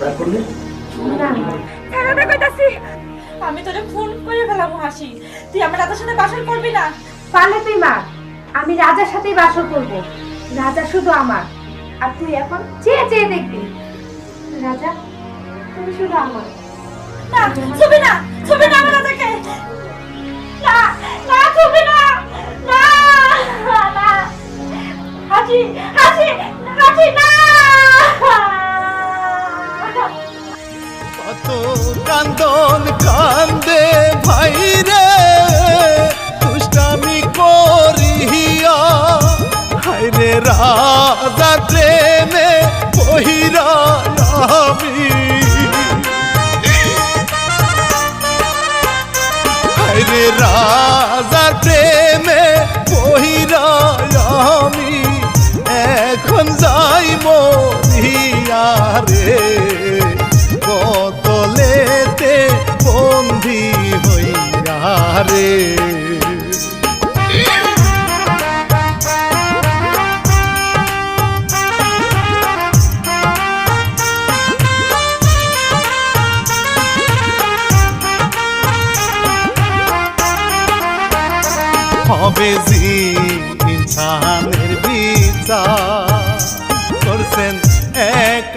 রাগ করলি? খারাপে কইতাছি আমি তোরে খুন করে ফেলাম হাসি। তুই আমার রাজার সাথে বাসর করবি না? পারলে তুই মা, আমি রাজার সাথেই বাসর করব। রাজা শুধু আমার, আর তুই এখন চেয়ে চেয়ে দেখবি। রাজা তুমি শুধু আমার। না, ছবি না, ছবি না আমার রাজাকে। না, না ছবি না, না, না। হাসি, হাসি, হাসি না। কত কান্দন কান্দে ভাইরে দুষ্টামি করিয়া, হায়রে রাজার প্রেমে বহিরা আমি, হায়রে রাজার প্রেমে বহিরা আমি, এখন যাই মরিয়া রে, বদলেতে বন্দি হইয়া রে। হবে জি ইনসানের বিচার করছেন এক